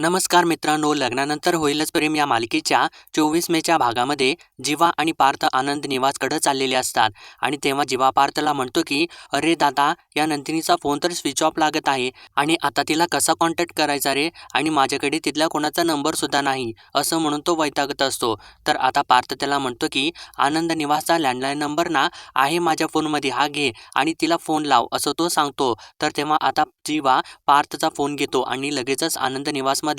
नमस्कार मित्रांनो, लग्नानंतर होईलच प्रेम या मालिकेच्या 24 मेच्या भागामध्ये जीवा आणि पार्थ आनंद निवासकडे चाललेले असतात आणि तेव्हा जीवा पार्थला म्हणतो की अरे दादा, या नंदिनीचा फोन तर स्विच ऑफ लागत आहे आणि आता तिला कसा कॉन्टॅक्ट करायचा रे, आणि माझ्याकडे तिथल्या कोणाचा नंबर सुद्धा नाही, असं म्हणून तो वैतागत असतो. तर आता पार्थ त्याला म्हणतो की आनंद निवासचा लँडलाईन नंबर ना आहे माझ्या फोनमध्ये, हा घे आणि तिला फोन लाव, असं तो सांगतो. तर तेव्हा आता जीवा पार्थचा फोन घेतो आणि लगेचच आनंद निवासमधल्या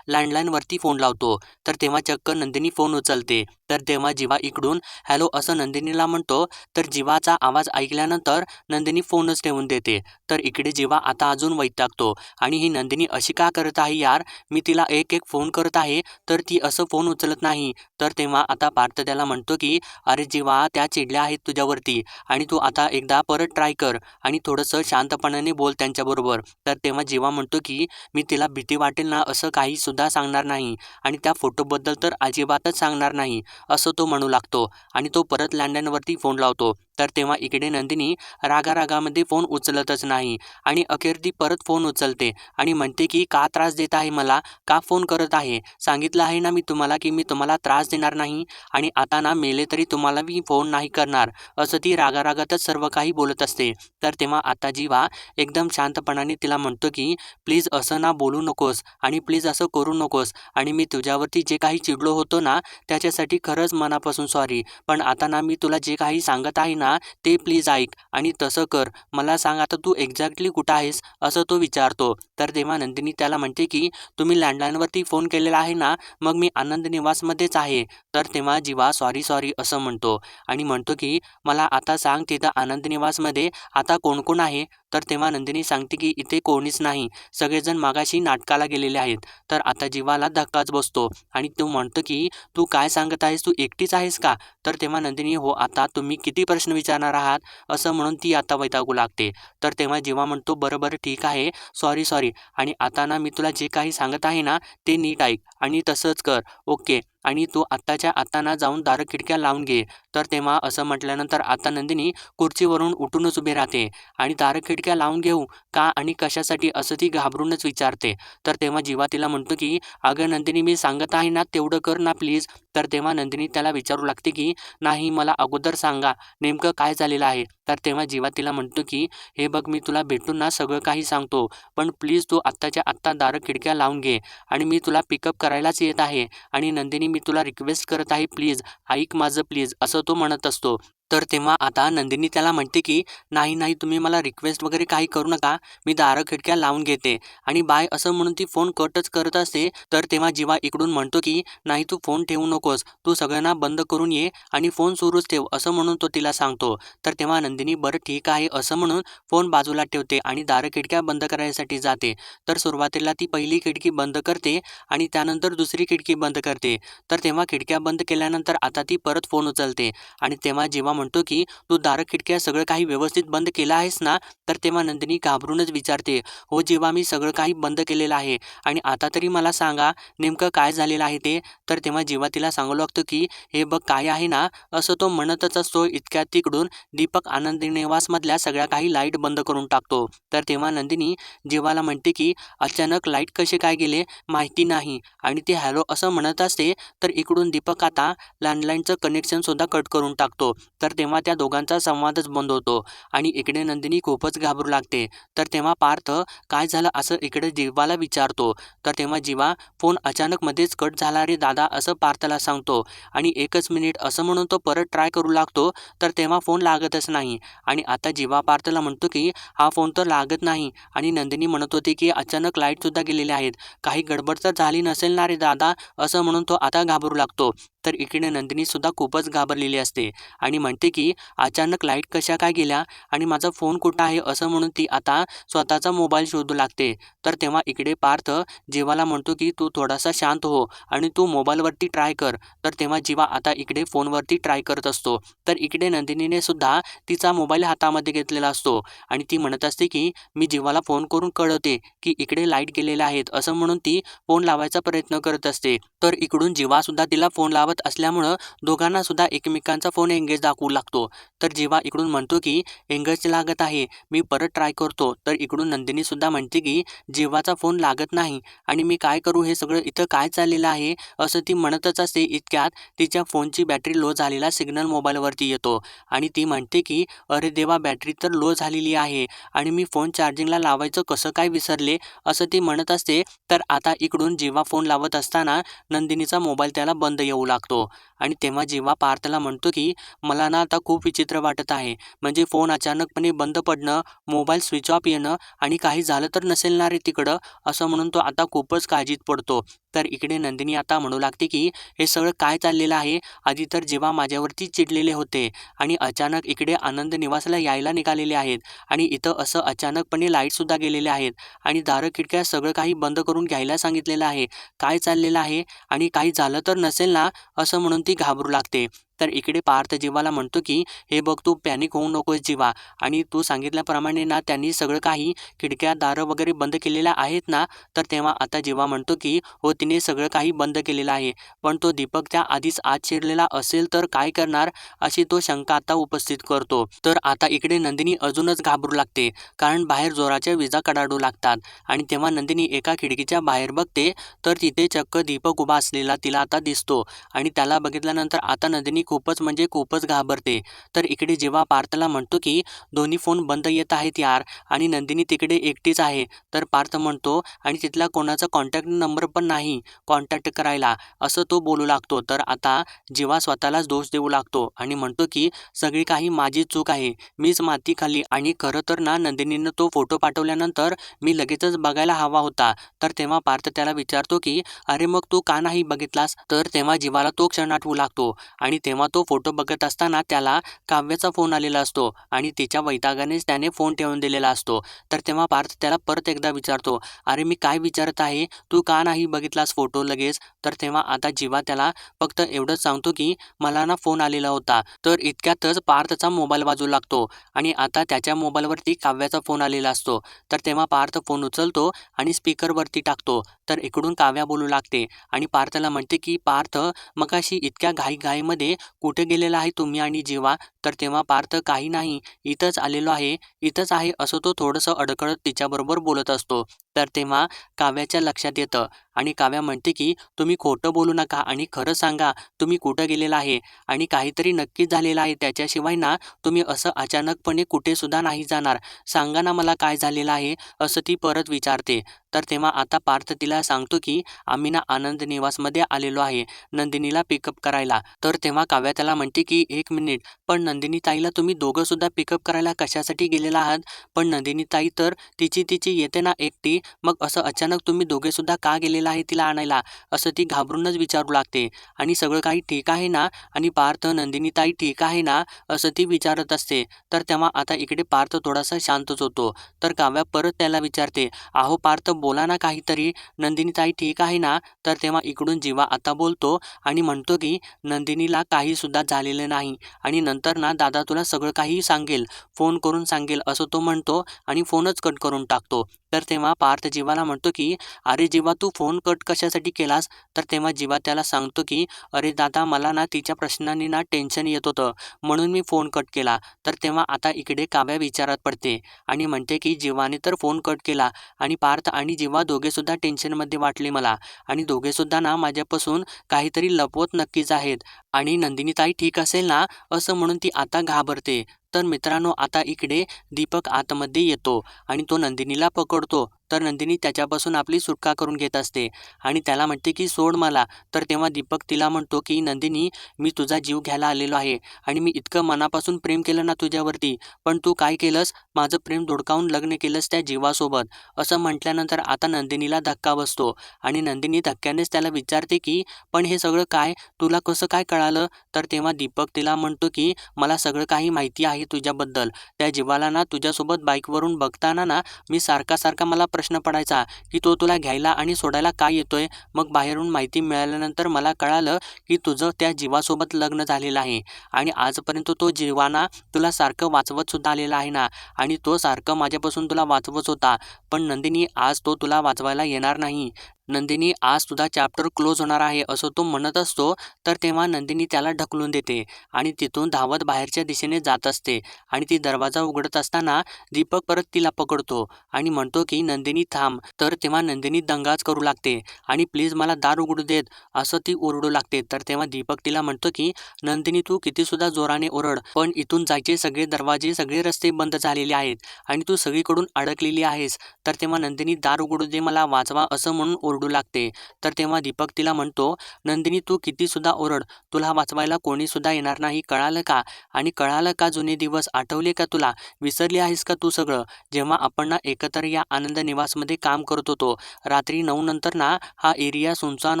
लँडलाईनवरती फोन लावतो. तर तेव्हा चक्क नंदिनी फोन उचलते. तर तेव्हा जीवा इकडून हॅलो असं नंदिनीला म्हणतो. तर जीवाचा आवाज ऐकल्यानंतर नंदिनी फोनच ठेवून देते. तर इकडे जीवा आता अजून वैतागतो आणि ही नंदिनी अशी का करत आहे यार, मी तिला एक एक फोन करत आहे तर ती असं फोन उचलत नाही. तर तेव्हा आता पार्थ त्याला म्हणतो की अरे जीवा, त्या चिडल्या आहेत तुझ्यावरती आणि तू आता एकदा परत ट्राय कर आणि थोडंसं शांतपणाने बोल त्यांच्याबरोबर. तर तेव्हा जीवा म्हणतो की मी तिला भीती वाटेल ना असं काही सुद्धा सांगणार नाही आणि त्या फोटोबद्दल तर अजिबातच सांगणार नाही, असं तो म्हणू लागतो आणि तो परत लँडलाईनवरती फोन लावतो. तर तेव्हा इकडे नंदिनी रागारागामध्ये फोन उचलतच नाही आणि अखेर ती परत फोन उचलते आणि म्हणते की का त्रास देत आहे मला, का फोन करत आहे, सांगितलं आहे ना मी तुम्हाला की मी तुम्हाला त्रास देणार नाही आणि आता ना मेले तरी तुम्हाला मी फोन नाही करणार, असं ती रागारागातच सर्व काही बोलत असते. तर तेव्हा आता जीवा एकदम शांतपणाने तिला म्हणतो की प्लीज असं ना बोलू नकोस आणि प्लीज असं करू नकोस आणि मी तुझ्यावरती जे काही चिडलो होतो ना त्याच्यासाठी खरंच मनापासून सॉरी. पण आता ना मी तुला जे काही सांगत आहे ना ते प्लीज ऐक आणि तसं कर. मला सांग आता तू एक्झॅक्टली कुठं आहेस, असं तो विचारतो. तर तेव्हा नंदिनी त्याला म्हणते की तुम्ही लँडलाईनवरती फोन केलेला आहे ना, मग मी आनंद निवासमध्येच आहे. तर तेव्हा जीवा सॉरी सॉरी असं म्हणतो आणि म्हणतो की मला आता सांग तिथं आनंद निवासमध्ये आता कोण कोण आहे. तर तेव्हा नंदिनी सांगते की इथे कोणीच नाही, सगळेजण मागाशी नाटकाला गेलेले आहेत. तर आता जीवाला धक्काच बसतो आणि तो म्हणतो की तू काय सांगत आहेस, तू एकटीच आहेस का. तर तेव्हा नंदिनी हो, आता तुम्ही किती प्रश्न विचारणार आहात, असं म्हणून ती आता वैतागू लागते. तर तेव्हा जीवा म्हणतो बरं बरं ठीक आहे, सॉरी सॉरी, आणि आता ना मी तुला जे काही सांगत आहे ना ते नीट ऐक आणि तसंच कर, ओके, आणि तू आत्ताच्या आत्ता ना जाऊन दारं खिडक्या लावून घे. तर तेव्हा असं म्हटल्यानंतर आता नंदिनी खुर्चीवरून उठूनच उभी राहते आणि दारं खिडक्या लावून घेऊ का आणि कशासाठी, असं ती घाबरूनच विचारते. तर तेव्हा जीवा तिला म्हणतो की अगं नंदिनी, मी सांगत आहे ना तेवढं कर ना प्लीज. तर तेव्हा नंदिनी त्याला विचारू लागते की नाही, मला अगोदर सांगा नेमकं काय झालेलं आहे. तर तेव्हा जीवा तिला म्हणतो की हे बघ, मी तुला भेटून ना सगळं काही सांगतो, पण प्लीज तू आत्ताच्या आत्ता दारं खिडक्या लावून घे आणि मी तुला पिकअप करायलाच येत आहे आणि नंदिनी मी तुला रिक्वेस्ट करत आहे, प्लीज ऐक माझं प्लीज, असं तो म्हणत असतो. तर तेव्हा आता नंदिनी त्याला म्हणते की नाही नाही, तुम्ही मला रिक्वेस्ट वगैरे काही करू नका, मी दारं खिडक्या लावून घेते आणि बाय असं म्हणून ती फोन कटच करत असते. तर तेव्हा जीवा इकडून म्हणतो की नाही, तू फोन ठेवू नकोस, तू सगळ्यांना बंद करून ये आणि फोन सुरूच ठेव, असं म्हणून तो तिला सांगतो. तर तेव्हा नंदिनी बरं ठीक आहे असं म्हणून फोन बाजूला ठेवते आणि दारं खिडक्या बंद करायसाठी जाते. तर सुरुवातीला ती पहिली खिडकी बंद करते आणि त्यानंतर दुसरी खिडकी बंद करते. तर तेव्हा खिडक्या बंद केल्यानंतर आता ती परत फोन उचलते आणि तेव्हा जीवा म्हणतो की तू दारं खिडक्या सगळं काही व्यवस्थित बंद केलं आहेस ना. तर तेव्हा नंदिनी घाबरूनच विचारते हो जीवा, मी सगळं काही बंद केलेलं आहे आणि आता तरी मला सांगा नेमकं काय झालेलं आहे ते. तर तेव्हा जीवा तिला सांगू लागतो की हे बघ काय आहे ना, असं तो म्हणतच असतो. इतक्यात तिकडून दीपक आनंद निवासमधल्या सगळ्या काही लाईट बंद करून टाकतो. तर तेव्हा नंदिनी जीवाला म्हणते की अचानक लाईट कसे काय गेले माहिती नाही आणि ते हॅलो असं म्हणत असते. तर इकडून दीपक आता लँडलाईनचं कनेक्शन सुद्धा कट करून टाकतो. तर तेव्हा त्या दोघांचा संवादच बंद होतो आणि इकडे नंदिनी खूपच घाबरू लागते. तर तेव्हा पार्थ काय झालं असं इकडे जीवाला विचारतो. तर तेव्हा जीवा फोन अचानक मध्येच कट झाला रे दादा, असं पार्थला सांगतो आणि एकच मिनिट असं म्हणून तो परत ट्राय करू लागतो. तर तेव्हा फोन लागतच नाही आणि आता जीवा पार्थला म्हणतो की हा फोन तर लागत नाही आणि नंदिनी म्हणत होती की अचानक लाईट सुद्धा गेलेले आहेत, काही गडबड तर झाली नसेल ना रे दादा, असं म्हणून तो आता घाबरू लागतो. तर इकडे नंदिनी सुद्धा खूपच घाबरलेली असते आणि म्हणते की अचानक लाईट कशा काय गेल्या आणि माझा फोन कुठं आहे, असं म्हणून ती आता स्वतःचा मोबाईल शोधू लागते. तर तेव्हा इकडे पार्थ जीवाला म्हणतो की तू थोडासा शांत हो आणि तू मोबाईलवरती ट्राय कर. तर तेव्हा जीवा आता इकडे फोनवरती ट्राय करत असतो. तर इकडे नंदिनीने सुद्धा तिचा मोबाईल हातामध्ये घेतलेला असतो आणि ती म्हणत असते की मी जीवाला फोन करून कळवते की इकडे लाईट गेलेल्या आहेत, असं म्हणून ती फोन लावायचा प्रयत्न करत असते. तर इकडून जीवा सुद्धा तिला फोन लावायचा लावत असल्यामुळं दोघांना सुद्धा एकमेकांचा फोन एंगेज दाखवू लागतो. तर जीवा इकडून म्हणतो की एंगेज लागत आहे, मी परत ट्राय करतो. तर इकडून नंदिनी सुद्धा म्हणते की जीवाचा फोन लागत नाही आणि मी काय करू, हे सगळं इथं काय चाललेलं आहे असं ती म्हणतच असते. इतक्यात तिच्या फोनची बॅटरी लो झालेला सिग्नल मोबाईलवरती येतो आणि ती म्हणते की अरे देवा, बॅटरी तर लो झालेली आहे आणि मी फोन चार्जिंगला लावायचं कसं काय विसरले असं ती म्हणत असते. तर आता इकडून जीवा फोन लावत असताना नंदिनीचा मोबाईल त्याला बंद येऊ लागतो आणि तेव्हा जीवा पार्थला म्हणतो की मला ना आता खूप विचित्र वाटत आहे. म्हणजे फोन अचानकपणे बंद पडणं, मोबाईल स्विच ऑफ येणं आणि काही झालं तर नसेल ना रे तिकडं, असं म्हणून तो आता खूपच काळजीत पडतो. तर इकडे नंदिनी आता म्हणू लागते की हे सगळं काय चाललेलं आहे. आधी तर जीवा माझ्यावरती चिडलेले होते आणि अचानक इकडे आनंद निवासला यायला निघालेले आहेत आणि इथं असं अचानकपणे लाईटसुद्धा गेलेले आहेत आणि दारं खिडक्या सगळं काही बंद करून घ्यायला सांगितलेलं आहे. काय चाललेलं आहे आणि काही झालं तर नसेल ना, असं म्हणून ती घाबरू लागते. तर इकडे पार्थ जीवाला म्हणतो की हे बघ, तू पॅनिक होऊ नकोस जीवा, आणि तू सांगितल्याप्रमाणे ना त्यांनी सगळं काही खिडक्या दारं वगैरे बंद केलेल्या आहेत ना. तर तेव्हा आता जीवा म्हणतो की हो, तिने सगळं काही बंद केलेलं आहे, पण तो दीपक त्या आधीच आत शिरलेला असेल तर काय करणार, अशी तो शंका आता उपस्थित करतो. तर आता इकडे नंदिनी अजूनच घाबरू लागते, कारण बाहेर जोराच्या विजा कडाडू लागतात आणि तेव्हा नंदिनी एका खिडकीच्या बाहेर बघते तर तिथे चक्क दीपक उभा असलेला तिला आता दिसतो आणि त्याला बघितल्यानंतर आता नंदिनी खूपच म्हणजे खूपच घाबरते. तर इकडे जेव्हा पार्थला म्हणतो की दोन्ही फोन बंद येत आहेत यार आणि नंदिनी तिकडे एकटीच आहे. तर पार्थ म्हणतो आणि तिथला कोणाचा कॉन्टॅक्ट नंबर पण नाही कॉन्टॅक्ट करायला, असं तो बोलू लागतो. तर आता जीवा स्वतःलाच दोष देऊ लागतो आणि म्हणतो की सगळी काही माझी चूक आहे, मीच माती खाल्ली आणि खरं तर ना नंदिनीनं तो फोटो पाठवल्यानंतर मी लगेचच बघायला हवा होता. तर तेव्हा पार्थ त्याला विचारतो की अरे मग तू का नाही बघितलास. तर तेव्हा जीवाला तो क्षण आठवू लागतो आणि तेव्हा तो फोटो बघत असताना त्याला काव्याचा फोन आलेला असतो आणि तिच्या वैतागानेच त्याने फोन ठेवून दिलेला असतो. तर तेव्हा पार्थ त्याला परत एकदा विचारतो, अरे मी काय विचारत आहे, तू का नाही बघितलास फोटो लगेच. तर तेव्हा आता जीवा त्याला फक्त एवढंच सांगतो की मला ना फोन आलेला होता. तर इतक्यातच पार्थचा मोबाईल वाजू लागतो आणि आता त्याच्या मोबाईलवरती काव्याचा फोन आलेला असतो. तर तेव्हा पार्थ फोन उचलतो आणि स्पीकरवरती टाकतो. तर इकडून काव्या बोलू लागते आणि पार्थला म्हणते की पार्थ, मगाशी इतक्या घाईमध्ये कुठे गेलेला आहे तुम्ही आणि जीवा. तर तेव्हा पार्थ काही नाही, इथंच आलेलो आहे, इथंच आहे, असं तो थोडंसं अडखळत तिच्याबरोबर बोलत असतो. तर तेव्हा काव्याच्या लक्षात येतं आणि काव्या म्हणते की तुम्ही खोटं बोलू नका आणि खरं सांगा तुम्ही कुठं गेलेला आहे आणि काहीतरी नक्कीच झालेलं आहे, त्याच्याशिवाय ना तुम्ही असं अचानकपणे कुठेसुद्धा नाही जाणार. सांगा ना मला काय झालेलं आहे, असं ती परत विचारते. तर तेव्हा आता पार्थ तिला सांगतो की आम्ही ना आनंद निवासमध्ये आलेलो आहे नंदिनीला पिकअप करायला. तर तेव्हा काव्या त्याला म्हणते की एक मिनिट, पण नंदिनी ताईला तुम्ही दोघं सुद्धा पिकअप करायला कशासाठी गेलेला आहात. पण नंदिनी ताई तर तिची येते ना एकटी, मग असं अचानक तुम्ही दोघे सुद्धा का गेलेला आहे तिला आणायला, असं ती घाबरूनच विचारू लागते. आणि सगळं काही ठीक आहे ना, आणि पार्थ नंदिनी ताई ठीक आहे ना, असं ती विचारत असते. तर तेव्हा आता इकडे पार्थ थोडासा शांतच होतो. तर काव्या परत त्याला विचारते, अहो पार्थ बोला ना काहीतरी, नंदिनी ताई ठीक आहे ना. तर तेव्हा इकडून जीवा आता बोलतो आणि म्हणतो की नंदिनीला काही सुद्धा झालेलं नाही आणि नंतर ना दादा तुला सगळं काही सांगेल, फोन करून सांगेल, असं तो म्हणतो आणि फोनच कट करून टाकतो. तर तेव्हा पार्थ जीवाला म्हणतो की अरे जीवा, तू फोन कट कशासाठी केलास. तर तेव्हा जीवा त्याला सांगतो की अरे दादा, मला ना तिच्या प्रश्नांनी ना टेन्शन येत होतं, म्हणून मी फोन कट केला. तर तेव्हा आता इकडे काव्या विचारात पडते आणि म्हणते की जीवाने तर फोन कट केला आणि पार्थ आणि जीवा दोघेसुद्धा टेन्शनमध्ये वाटले मला आणि दोघेसुद्धा ना माझ्यापासून काहीतरी लपवत नक्कीच आहेत आणि नंदिनी ताई ठीक असेल ना, असं म्हणून ती आता घाबरते. तर मित्रांनो, आता इकडे दीपक आतमध्ये येतो आणि तो नंदिनीला पकडतो. तर नंदिनी त्याच्यापासून आपली सुटका करून घेत असते आणि त्याला म्हणते की सोड मला. तर तेव्हा दीपक तिला म्हणतो की नंदिनी, मी तुझा जीव घ्यायला आलेलो आहे आणि मी इतकं मनापासून प्रेम केलं ना तुझ्यावरती, पण तू काय केलंस, माझं प्रेम धुडकावून लग्न केलंस त्या जीवासोबत. असं म्हटल्यानंतर आता नंदिनीला धक्का बसतो आणि नंदिनी धक्क्यानेच त्याला विचारते की पण हे सगळं काय, तुला कसं काय कळालं. तर तेव्हा दीपक तिला म्हणतो की मला सगळं काही माहिती आहे तुझ्याबद्दल. त्या जीवाला ना तुझ्यासोबत बाईकवरून बघताना ना मी सारखा मला प्रश्न पडायचा की तो तुला घ्यायला आणि सोडायला का येतोय. मग बाहेरून माहिती मिळाल्यानंतर मला कळालं की तुझं त्या जीवासोबत लग्न झालेलं आहे आणि आजपर्यंत तो जीवाना तुला सारखं वाचवत सुद्धा आलेला आहे ना, आणि तो सारखं माझ्यापासून तुला वाचवत होता. पण नंदिनी, आज तो तुला वाचवायला येणार नाही. नंदिनी आज तुझा चॅप्टर क्लोज होणार आहे असं तो म्हणत असतो. तर तेव्हा नंदिनी त्याला ढकलून देते आणि तिथून धावत बाहेरच्या दिशेने जात असते आणि ती दरवाजा उघडत असताना दीपक परत तिला पकडतो आणि म्हणतो की नंदिनी थांब. तर तेव्हा नंदिनी दंगाच करू लागते आणि प्लीज मला दार उघडू देत असं ती ओरडू लागते. तर तेव्हा दीपक तिला म्हणतो की नंदिनी तू किती सुद्धा जोराने ओरड पण इथून जायचे सगळे दरवाजे सगळे रस्ते बंद झालेले आहेत आणि तू सगळीकडून अडकलेली आहेस. तर तेव्हा नंदिनी दार उघडू दे मला वाचवा असं म्हणून ओरडू लागते. तर तेव्हा दीपक तिला म्हणतो नंदिनी तू किती सुद्धा ओरड तुला वाचवायला कोणी सुद्धा येणार नाही कळालं का? आणि कळालं का जुने दिवस आठवले का तुला? विसरली आहेस का तू सगळं? जेव्हा आपण ना एकत्र या आनंद निवासमध्ये काम करत होतो रात्री 9 नंतर ना हा एरिया सुनसान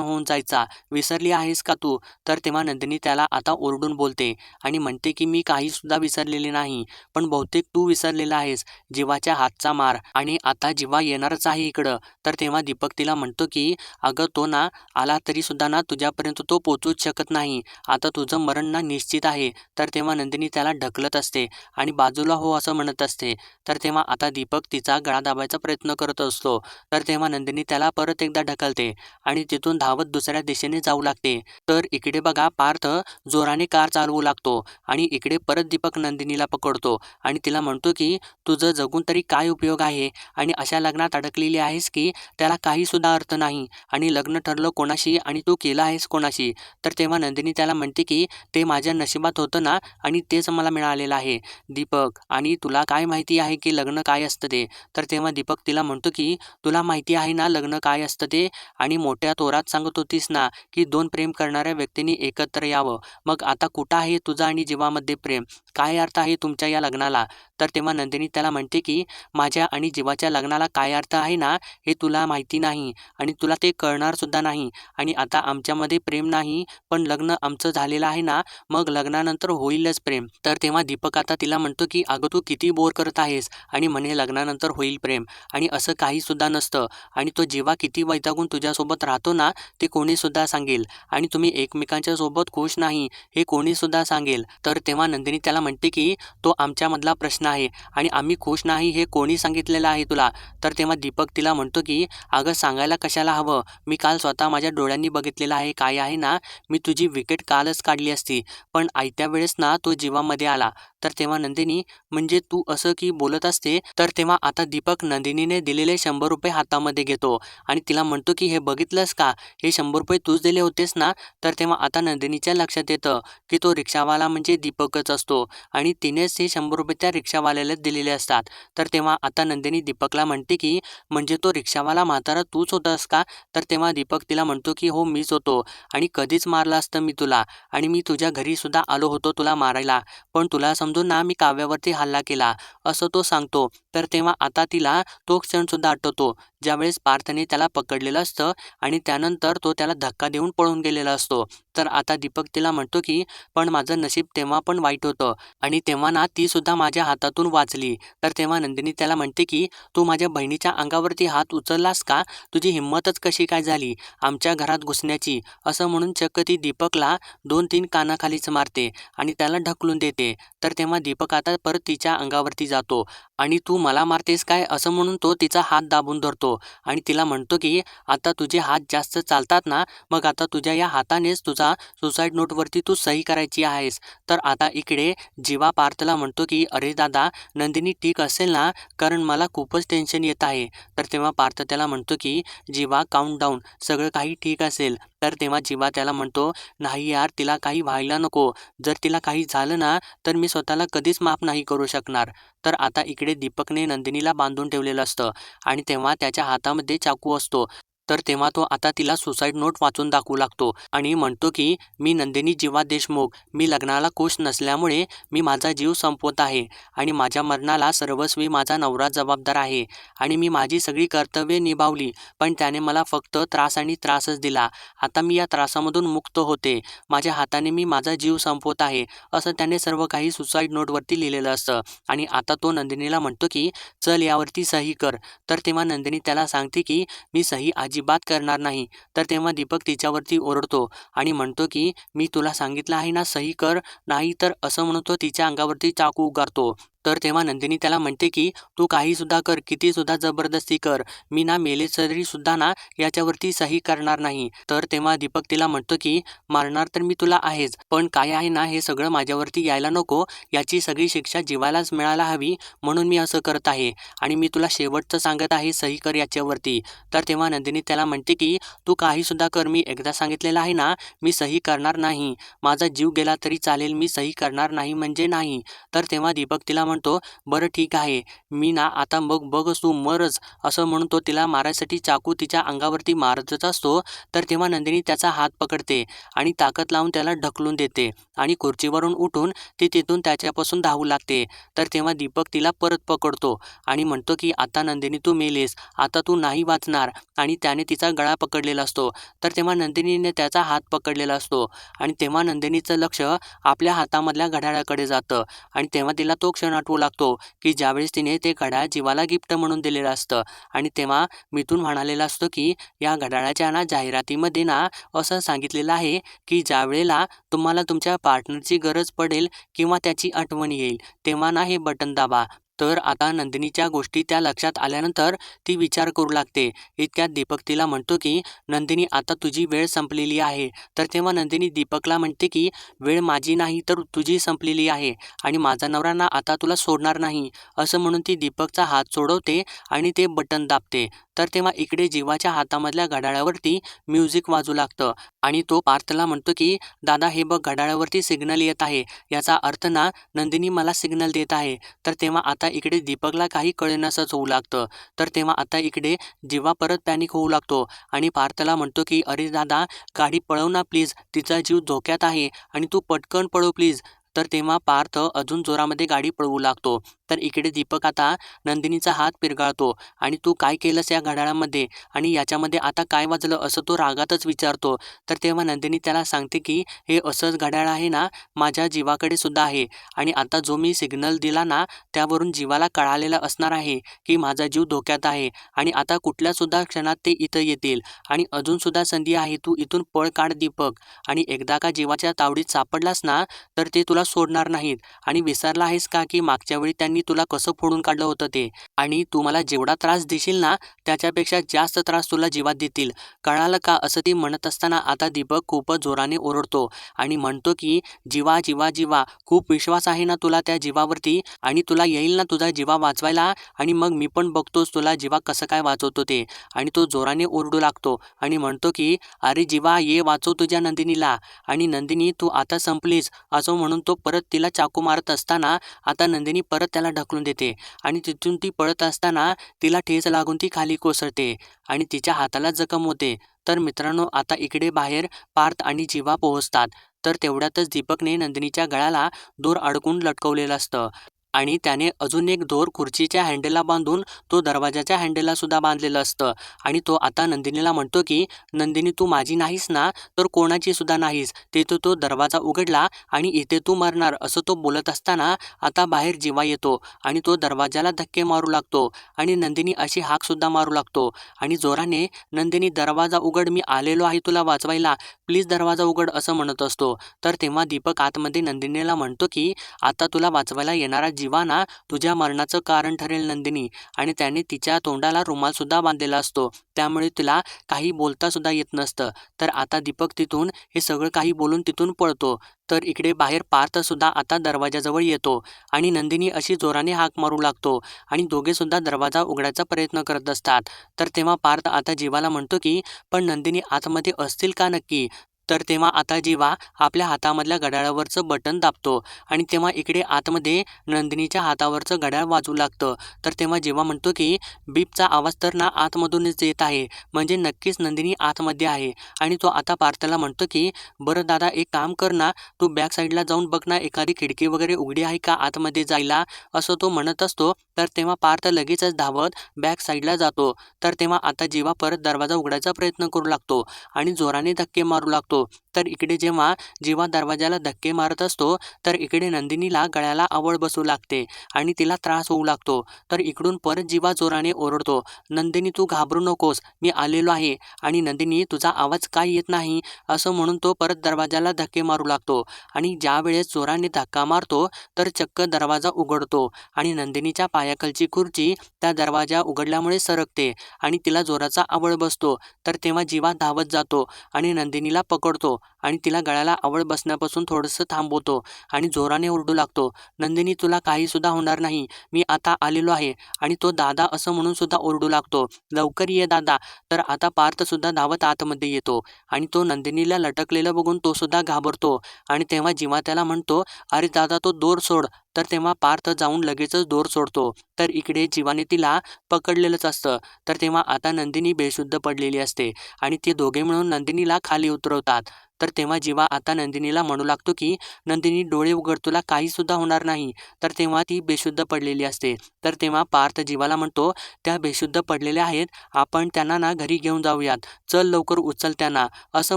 होऊन जायचा. विसरली आहेस का तू? तर तेव्हा नंदिनी त्याला आता ओरडून बोलते आणि म्हणते की मी काही सुद्धा विसरलेले नाही पण बहुतेक तू विसरलेला आहेस जीवाच्या हातचा मार आणि आता जीवा येणारच आहे इकडं. तर तेव्हा दीपक तिला म्हणतो की अगं तो ना आला तरी सुद्धा ना तुझ्यापर्यंत तो पोचूच शकत नाही. आता तुझं मरण ना निश्चित आहे. तर तेव्हा नंदिनी त्याला ढकलत असते आणि बाजूला हो असं म्हणत असते. तर तेव्हा आता दीपक तिचा गळा दाबायचा प्रयत्न करत असतो. तर तेव्हा नंदिनी त्याला परत एकदा ढकलते आणि तिथून धावत दुसऱ्या दिशेने जाऊ लागते. तर इकडे बघा पार्थ जोराने कार चालवू लागतो आणि इकडे परत दीपक नंदिनीला पकडतो आणि तिला म्हणतो की तुझं जगून तरी काय उपयोग आहे आणि अशा लग्नात अडकलेली आहेस की त्याला काही सुद्धा अर्थ नाही आणि लग्न ठरलं कोणाशी आणि तू केलं आहेस कोणाशी. तर तेव्हा नंदिनी त्याला म्हणते की ते माझ्या नशिबात होतं ना आणि तेच मला मिळालेलं आहे दीपक आणि तुला काय माहिती आहे की लग्न काय असतं ते. तर तेव्हा दीपक तिला म्हणतो की तुला माहिती आहे ना लग्न काय असतं ते आणि मोठ्या तोरात सांगत होतीस ना की 2 प्रेम करणाऱ्या व्यक्तींनी एकत्र यावं. मग आता कुठं आहे तुझं आणि जीवामध्ये प्रेम? काय अर्थ आहे तुमच्या या लग्नाला? तर तेव्हा नंदिनी त्याला म्हणते की माझ्या आणि जीवाच्या लग्नाला काय अर्थ आहे ना हे तुला माहिती नाही आणि तुला ते कळणार सुद्धा नाही आणि आता आमच्यामध्ये प्रेम नाही पण लग्न आमचं झालेलं आहे ना मग लग्नानंतर होईलच प्रेम. तर तेव्हा दीपक आता तिला म्हणतो की अगं तू किती बोर करत आहेस आणि म्हणे लग्नानंतर होईल प्रेम आणि असं काही सुद्धा नसतं आणि तो जीवा किती वैतागून तुझ्यासोबत राहतो ना ते कोणी सुद्धा सांगेल आणि तुम्ही एकमेकांच्या सोबत खुश नाही हे कोणी सुद्धा सांगेल. तर तेव्हा नंदिनी त्याला म्हणते की तो आमच्यामधला प्रश्न आहे आणि आम्ही खुश नाही हे कोणी सांगितलेलं आहे तुला? तर तेव्हा दीपक तिला म्हणतो की अगं सांगायला कशाला हवं मी काल स्वतः माझ्या डोळ्यांनी बघितलेलं आहे काय आहे ना मी तुझी विकेट कालच काढली असती पण आयत्या वेळेस ना तो जीवामध्ये आला. तर तेव्हा नंदिनी म्हणजे तू असं की बोलत असते. तर तेव्हा आता दीपक नंदिनीने दिलेले 100 रुपये हातामध्ये घेतो आणि तिला म्हणतो की हे बघितलंस का हे 100 रुपये तूच दिले होतेस ना. तर तेव्हा आता नंदिनीच्या लक्षात येतं की तो रिक्षावाला म्हणजे दीपकच असतो आणि तिनेच हे 100 रुपये त्या रिक्षावाल्यालाच दिलेले असतात. तर तेव्हा आता नंदिनी दीपकला म्हणते की म्हणजे तो रिक्षावाला म्हातारा तूच होतास का? तर तेव्हा दीपक तिला म्हणतो की हो मीच होतो आणि कधीच मारलं असतं मी तुला आणि मी तुझ्या घरी सुद्धा आलो होतो तुला मारायला पण तुला समजून ना मी काव्यावरती हल्ला केला असं तो सांगतो. तर तेव्हा आता तिला तो क्षण सुद्धा आठवतो ज्यावेळेस पार्थने त्याला पकडलेलं असतं आणि त्यानंतर तो त्याला धक्का देऊन पळून गेलेला असतो. तर आता दीपक तिला म्हणतो की पण माझं नशीब तेव्हा पण वाईट होतं आणि तेव्हा ना ती सुद्धा माझ्या हातातून वाचली. तर तेव्हा नंदिनी त्याला म्हणते की तू माझ्या बहिणीच्या अंगावरती हात उचललास का? तुझी हिंमतच कशी काय झाली आमच्या घरात घुसण्याची? असं म्हणून चक्क ती दीपकला 2-3 कानाखालीच मारते आणि त्याला ढकलून देते. तर तेव्हा दीपक आता परत तिच्या अंगावरती जातो आणि तू मला मारतेस काय असं म्हणून तो तिचा हात दाबून धरतो आणि तिला म्हणतो की आता तुझे हात जास्त चालतात ना मग आता तुझ्या या हातानेच तुझा सुसाईड नोटवरती तू सही करायची आहेस. तर आता इकडे जीवा पार्थला म्हणतो की अरे दादा नंदिनी ठीक असेल ना कारण मला खूपच टेन्शन येत आहे. तर तेव्हा पार्थ त्याला म्हणतो की जीवा काउंट डाऊन सगळं काही ठीक असेल. तर तेव्हा जीवा त्याला म्हणतो नाही यार तिला काही व्हायला नको जर तिला काही झालं ना तर मी स्वतःला कधीच माफ नाही करू शकणार. तर आता इकडे दीपकने नंदिनीला बांधून ठेवलेलं असतं आणि तेव्हा त्याच्या हातामध्ये चाकू असतो. तर तेव्हा तो आता तिला सुसाईड नोट वाचून दाखवू लागतो आणि म्हणतो की मी नंदिनी जीवा देशमुख मी लग्नाला खुश नसल्यामुळे मी माझा जीव संपवत आहे आणि माझ्या मरणाला सर्वस्वी माझा नवरा जबाबदार आहे आणि मी माझी सगळी कर्तव्ये निभावली पण त्याने मला फक्त त्रास आणि त्रासच दिला. आता मी या त्रासामधून मुक्त होते माझ्या हाताने मी माझा जीव संपवत आहे असं त्याने सर्व काही सुसाईड नोटवरती लिहिलेलं असतं. आणि आता तो नंदिनीला म्हणतो की चल यावरती सही कर. तर तेव्हा नंदिनी त्याला सांगते की मी सही अजिबात करणार नाही. तर तेव्हा दीपक तिच्यावरती ओरडतो आणि म्हणतो की मी तुला सांगितलं आहे ना सही कर नाही तर असं म्हणतो तिच्या अंगावरती चाकू उगारतो. तर तेव्हा नंदिनी त्याला म्हणते की तू काही सुद्धा कर, किती सुद्धा जबरदस्ती कर, मी ना मेले तरी सुद्धा ना याच्यावरती सही करणार नाही. तर तेव्हा दीपक तिला म्हणतो की मारणार तर मी तुला आहेच, पण काय आहे ना हे सगळं माझ्यावरती यायला नको, याची सगळी शिक्षा जीवालाच मिळायला हवी, म्हणून मी असं करत आहे आणि मी तुला शेवटचं सांगत आहे सही कर याच्यावरती. तर तेव्हा नंदिनी त्याला म्हणते की तू काही सुद्धा कर, मी एकदा सांगितलेलं आहे ना, मी सही करणार नाही, माझा जीव गेला तरी चालेल, मी सही करणार नाही म्हणजे नाही. तर तेव्हा दीपक तिला म्हणतो बरं ठीक आहे, मी ना आता मग बघच तू मरच, असं म्हणून तो तिला मारायसाठी चाकू तिच्या अंगावरती मारतच असतो. तर तेव्हा नंदिनी त्याचा हात पकडते आणि ताकद लावून त्याला ढकलून देते आणि खुर्चीवरून उठून ती तिथून त्याच्यापासून धावू लागते. तर तेव्हा दीपक तिला परत पकडतो आणि म्हणतो की आता नंदिनी तू मेलीस, आता तू नाही वाचणार, आणि त्याने तिचा गळा पकडलेला असतो. तर तेव्हा नंदिनीने त्याचा हात पकडलेला असतो आणि तेव्हा नंदिनीचं लक्ष आपल्या हातामधल्या घड्याळाकडे जातं आणि तेव्हा तिला तो क्षण आठवू लागतो की ज्यावेळेस तिने ते घड्याळ जीवाला गिफ्ट म्हणून दिलेलं असतं. आणि तेव्हा मिथून म्हणालेला असतो की या घड्याळाच्या ना जाहिरातीमध्ये ना असं सांगितलेलं आहे की ज्यावेळेला तुम्हाला तुमच्या पार्टनरची गरज पडेल किंवा त्याची आठवण येईल, तेव्हा ना हे बटन दाबा. तर आता नंदिनीच्या गोष्टी त्या लक्षात आल्यानंतर ती विचार करू लागते. इतक्यात दीपक तिला म्हणतो की नंदिनी आता तुझी वेळ संपलेली आहे. तर तेव्हा नंदिनी दीपकला म्हणते की वेळ माझी नाही तर तुझी संपलेली आहे आणि माझा नवरा ना आता तुला सोडणार नाही, असं म्हणून ती दीपकचा हात सोडवते आणि ते बटन दाबते. तर तेव्हा इकडे जीवाच्या हातामधल्या घड्याळावरती म्युझिक वाजू लागतं आणि तो पार्थला म्हणतो की दादा हे बघ घड्याळावरती सिग्नल येत आहे, याचा अर्थ ना नंदिनी मला सिग्नल देत आहे. तर तेव्हा आता इकडे दीपकला काही कळेनासंच होऊ लागतं. तर तेव्हा आता इकडे जीवा परत पॅनिक होऊ लागतो आणि पार्थला म्हणतो की अरे दादा गाडी पळव ना प्लीज, तिचा जीव धोक्यात आहे आणि तू पटकन पळव प्लीज. तर तेव्हा पार्थ अजून जोरामध्ये गाडी पळवू लागतो. तर इकडे दीपक आता नंदिनीचा हात पिरगाळतो आणि तू काय केलंस या घड्याळामध्ये आणि याच्यामध्ये आता काय वाजलं, असं तो रागातच विचारतो. तर तेव्हा नंदिनी त्याला सांगते की हे असंच घड्याळ आहे ना माझ्या जीवाकडे सुद्धा आहे आणि आता जो मी सिग्नल दिला ना त्यावरून जीवाला कळालेलं असणार आहे की माझा जीव धोक्यात आहे आणि आता कुठल्या सुद्धा क्षणात ते इथं येतील आणि अजून सुद्धा संधी आहे, तू इथून पळ काढ दीपक, आणि एकदा का जीवाच्या तावडीत सापडलास ना तर ते तुला सोडणार नाहीत. आणि विसरला आहेस का की मागच्या वेळी त्यांनी तुला कसं फोडून काढलं होतं ते, आणि तू मला जेवढा त्रास देशील ना त्याच्यापेक्षा जास्त त्रास तुला जीवात देतील, कळालं का, असं ती म्हणत असताना आता दीपक खूपच जोराने ओरडतो आणि म्हणतो की जीवा जीवा जीवा, खूप विश्वास आहे ना तुला त्या जीवावरती आणि तुला येईल ना तुझा जीवा वाचवायला, आणि मग मी पण बघतोच तुला जीवा कसं काय वाचवतो ते. आणि तो जोराने ओरडू लागतो आणि म्हणतो की अरे जीवा ये वाचव तुझ्या नंदिनीला, आणि नंदिनी तू आता संपलीस, असं म्हणून तो परत तिला चाकू मारत असताना आता नंदिनी परत त्याला ढकलून देते आणि तिथून ती पळत असताना तिला ठेच लागून ती खाली कोसळते आणि तिच्या हाताला जखम होते. तर मित्रांनो आता इकडे बाहेर पार्थ आणि जीवा पोहोचतात. तर तेवढ्यातच दीपकने नंदिनीच्या गळ्याला दोर अडकून लटकवलेलं असतं आणि त्याने अजून एक दोर खुर्चीच्या हँडलला बांधून तो दरवाजाच्या हँडलला सुद्धा बांधलेलं असतं आणि तो आता नंदिनीला म्हणतो की नंदिनी तू माझी नाहीस ना तर कोणाची सुद्धा नाहीस, तिथे तो दरवाजा उघडला आणि इथे तू मरणार, असं तो बोलत असताना आता बाहेर जीवा येतो आणि तो दरवाजाला धक्के मारू लागतो आणि नंदिनी अशी हाक सुद्धा मारू लागतो आणि जोराने नंदिनी दरवाजा उघड, मी आलेलो आहे तुला वाचवायला, प्लीज दरवाजा उघड, असं म्हणत असतो. तर तेव्हा दीपक आतमध्ये नंदिनीला म्हणतो की आता तुला वाचवायला येणारा जीवा ना तुझ्या मरणाचं कारण ठरेल नंदिनी, आणि त्याने तिच्या तोंडाला रुमाल सुद्धा बांधलेला असतो, त्यामुळे तिला काही बोलता सुद्धा येत नसतं. तर आता दीपक तिथून हे सगळं काही बोलून तिथून पळतो. तर इकडे बाहेर पार्थ सुद्धा आता दरवाजाजवळ येतो आणि नंदिनी अशी जोराने हाक मारू लागतो आणि दोघे सुद्धा दरवाजा उघडायचा प्रयत्न करत असतात. तर तेव्हा पार्थ आता जीवाला म्हणतो की पण नंदिनी आतमध्ये असतील का नक्की. तर तेव्हा आता जीवा आपल्या हातामधल्या घड्याळावरचं बटन दाबतो आणि तेव्हा इकडे आतमध्ये नंदिनीच्या हातावरचं घड्याळ वाजू लागतं. तर तेव्हा जीवा म्हणतो की बीपचा आवाज तर ना आतमधूनच येत आहे, म्हणजे नक्कीच नंदिनी आतमध्ये आहे. आणि तो आता पार्थला म्हणतो की बरं दादा एक काम कर ना, तू बॅक साईडला जाऊन बघ ना एखादी खिडकी वगैरे उघडी आहे का आतमध्ये जायला, असं तो म्हणत असतो. तर तेव्हा पार्थ लगेचच धावत बॅक साईडला जातो. तर तेव्हा आता जीवा परत दरवाजा उघडायचा प्रयत्न करू लागतो आणि जोराने धक्के मारू लागतो. तर इकडे जेव्हा जीवा दरवाजाला धक्के मारत असतो तर इकडे नंदिनीला गळ्याला आवळ बसू लागते आणि तिला त्रास होऊ लागतो. तर इकडून परत जीवा जोराने ओरडतो, नंदिनी तू घाबरू नकोस, मी आलेलो आहे. आणि नंदिनी तुझा आवाज काय येत नाही असं म्हणून तो परत दरवाजाला धक्के मारू लागतो आणि ज्या वेळेस जोराने धक्का मारतो तर चक्क दरवाजा उघडतो आणि नंदिनीच्या पायाखालची खुर्ची त्या दरवाजा उघडल्यामुळे सरकते आणि तिला जोराचा आवळ बसतो. तर तेव्हा जीवा धावत जातो आणि नंदिनीला पकडतो आणि तिला गळ्याला आवळ बसण्यापासून थोडंसं थांबवतो आणि जोराने ओरडू लागतो, नंदिनी तुला काही सुद्धा होणार नाही, मी आता आलेलो आहे. आणि तो दादा असं म्हणून सुद्धा ओरडू लागतो, लवकर ये दादा. तर आता पार्थ सुद्धा धावत आतमध्ये येतो आणि तो नंदिनीला लटकलेलं बघून तो सुद्धा घाबरतो आणि तेव्हा जीवा त्याला म्हणतो, अरे दादा तो दोर सोड. तर तेव्हा पार्थ जाऊन लगेचच दोर सोडतो. तर इकडे जीवाने तिला पकडलेलंच असतं. तर तेव्हा आता नंदिनी बेशुद्ध पडलेली असते आणि ते दोघे मिळून नंदिनीला खाली उतरवतात. तर तेव्हा जीवा आता नंदिनीला म्हणू लागतो की नंदिनी डोळे उघड, तुला काही सुद्धा होणार नाही. तर तेव्हा ती बेशुद्ध पडलेली असते. तर तेव्हा पार्थ जीवाला म्हणतो, त्या बेशुद्ध पडलेल्या आहेत, आपण त्यांना ना घरी घेऊन जाऊयात, चल लवकर उचल त्यांना. असं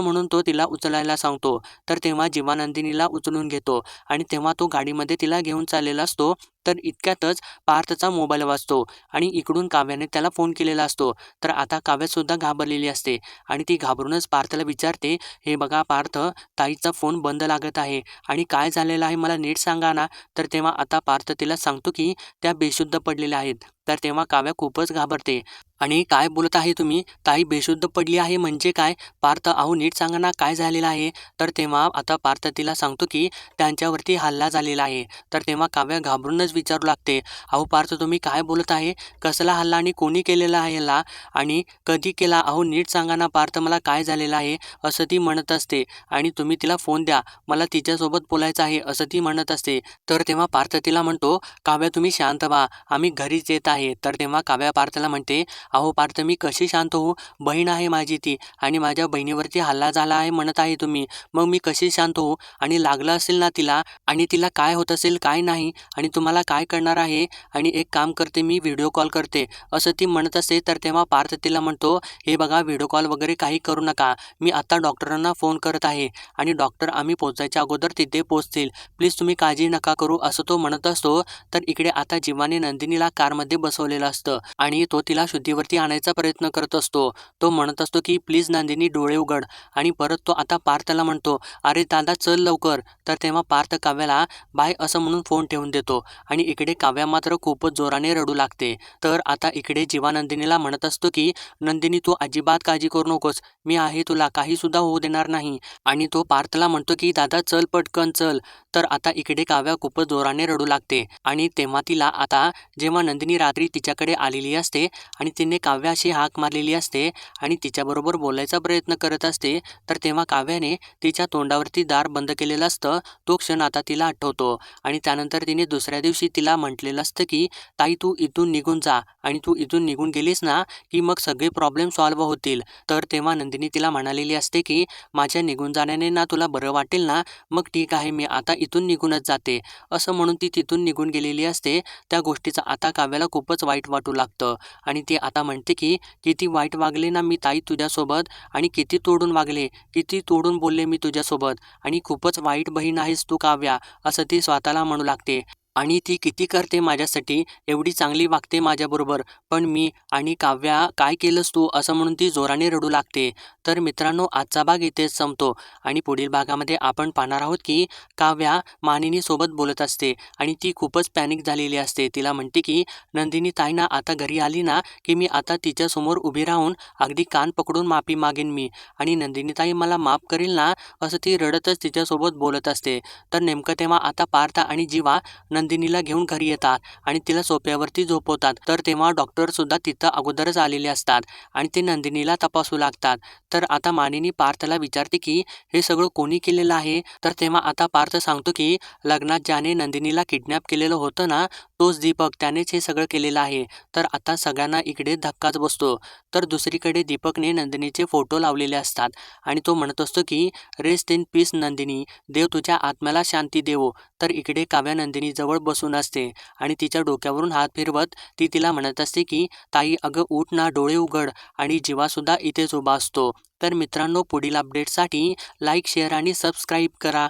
म्हणून तो तिला उचलायला सांगतो. तर तेव्हा जीवा नंदिनीला उचलून घेतो आणि तेव्हा तो गाडीमध्ये तिला घेऊन चाललेला असतो. तर इतक्यातच पार्थचा मोबाईल वाजतो आणि इकडून काव्याने त्याला फोन केलेला असतो. तर आता काव्यासुद्धा घाबरलेली असते आणि ती घाबरूनच पार्थला विचारते, हे बघा पार्थ, ताईचा फोन बंद लागत आहे आणि काय झालेलं आहे मला नीट सांगा ना. तर तेव्हा आता पार्थ तिला सांगतो की त्या बेशुद्ध पडलेल्या आहेत. तर तेव्हा काव्या खूपच घाबरते आणि काय बोलत आहे तुम्ही, ताई बेशुद्ध पडली आहे म्हणजे काय? पार्थ अहो नीट सांगा ना काय झालेलं आहे. तर तेव्हा आता पार्थ तिला सांगतो की त्यांच्यावरती हल्ला झालेला आहे. तर तेव्हा काव्या घाबरूनच विचारू लागते, अहो पार्थ तुम्ही काय बोलत आहे, कसला हल्ला आणि कोणी केलेला आहे हल्ला आणि कधी केला, अहो नीट सांगा ना पार्थ मला काय झालेलं आहे. असं ती म्हणत असते आणि तुम्ही तिला फोन द्या, मला तिच्यासोबत बोलायचं आहे असं ती म्हणत असते. तर तेव्हा पार्थ तिला म्हणतो, काव्या तुम्ही शांत व्हा, आम्ही घरीच येत आहे. तर तेव्हा काव्या पार्थला म्हणते, अहो पार्थ मी कशी शांत होऊ, बहीण आहे माझी ती आणि माझ्या बहिणीवरती हल्ला झाला आहे म्हणत आहे तुम्ही, मग मी कशी शांत होऊ. आणि लागलं असेल ना तिला आणि तिला काय होत असेल काय नाही आणि तुम्हाला काय करणार आहे. आणि एक काम करते मी व्हिडिओ कॉल करते असं ती म्हणत असते. तर तेव्हा पार्थ तिला म्हणतो, हे बघा व्हिडिओ कॉल वगैरे काही करू नका, मी आता डॉक्टरांना फोन करत आहे आणि डॉक्टर आम्ही पोहोचायच्या अगोदर तिथे पोहोचतील, प्लीज तुम्ही काळजी नका करू असं तो म्हणत असतो. तर इकडे आता जीवाने नंदिनीला कारमध्ये बसवलेलं असतं आणि तो तिला शुद्धीवरती आणायचा प्रयत्न करत असतो. तो म्हणत असतो की प्लीज नंदिनी डोळे उघड आणि परत तो आता पार्थला म्हणतो, अरे दादा चल लवकर. तर तेव्हा पार्थ काव्याला बाय असं म्हणून फोन ठेवून देतो आणि इकडे काव्या मात्र खूपच जोराने रडू लागते. तर आता इकडे जीवा नंदिनीला म्हणत असतो की नंदिनी तू अजिबात काळजी करू नकोस, मी आहे, तुला काही सुद्धा होऊ देणार नाही. आणि तो पार्थला म्हणतो की दादा चल पटकन चल. तर आता इकडे काव्या खूपच जोराने रडू लागते आणि तेव्हा तिला आता जेव्हा नंदिनी रात्री तिच्याकडे आलेली असते आणि तिने काव्या अशी हाक मारलेली असते आणि तिच्याबरोबर बोलायचा प्रयत्न करत असते. तर तेव्हा काव्याने तिच्या तोंडावरती दार बंद केलेलं असतं. तो क्षण आता तिला आठवतो आणि त्यानंतर तिने दुसऱ्या दिवशी तिला म्हटलेलं असतं की ताई तू इथून निघून जा आणि तू इथून निघून गेलीस ना की मग सगळे प्रॉब्लेम सॉल्व्ह होतील. तर तेव्हा नंदिनी तिला म्हणालेली असते की माझ्या निघून जाण्याने ना तुला बरं वाटेल ना, मग ठीक आहे मी आता इथून निघूनच जाते. असं म्हणून ती तिथून निघून गेलेली असते. त्या गोष्टीचं आता काव्याला खूपच वाईट वाटू लागतं आणि ती आता म्हणते की किती वाईट वागले ना मी ताई तुझ्यासोबत आणि किती तोडून वागले, किती तोडून बोलले मी तुझ्यासोबत आणि खूपच वाईट बहीण आहेस तू काव्या, असं ती स्वतःला म्हणू लागते. आणि ती किती करते माझ्यासाठी, एवढी चांगली वागते माझ्याबरोबर, पण मी आणि काव्या काय केलंस तू असं म्हणून ती जोराने रडू लागते. तर मित्रांनो आजचा भाग इथेच संपतो आणि पुढील भागामध्ये आपण पाहणार आहोत की काव्या मानिनीसोबत बोलत असते आणि ती खूपच पॅनिक झालेली असते. तिला म्हणते की नंदिनी ताई ना आता घरी आली ना की मी आता तिच्यासमोर उभी राहून अगदी कान पकडून माफी मागेन मी आणि नंदिनी ताई मला माफ करेल ना, असं ती रडतच तिच्यासोबत बोलत असते. तर नेमकं तेव्हा आता पार्थ आणि जीवा नंदिनीला घेऊन घरी येतात आणि तिला सोफ्यावरती झोपवतात. तर तेव्हा डॉक्टर सुद्धा तिथं अगोदरच आलेले असतात आणि ते नंदिनीला तपासू लागतात. तर आता मानिनी पार्थला विचारते की हे सगळं कोणी केलेलं आहे. तर तेव्हा आता पार्थ सांगतो की लग्नात ज्याने नंदिनीला किडनॅप केलेलं होतं ना तोच दीपक, त्यानेच हे सगळं केलेलं आहे. तर आता सगळ्यांना इकडे धक्काच बसतो. तर दुसरीकडे दीपकने नंदिनीचे फोटो लावलेले असतात आणि तो म्हणत असतो की रेस्ट इन पीस नंदिनी, देव तुझ्या आत्म्याला शांती देवो. तर इकडे काव्या नंदिनीजवळ बसून असते आणि तिच्या डोक्यावरून हात फिरवत ती तिला म्हणत असते की ताई अगं उठ ना, डोळे उघड. आणि जीवासुद्धा इथेच उभा असतो. तर मित्रांनो, पुढील अपडेटसाठी लाईक, शेअर आणि सबस्क्राईब करा.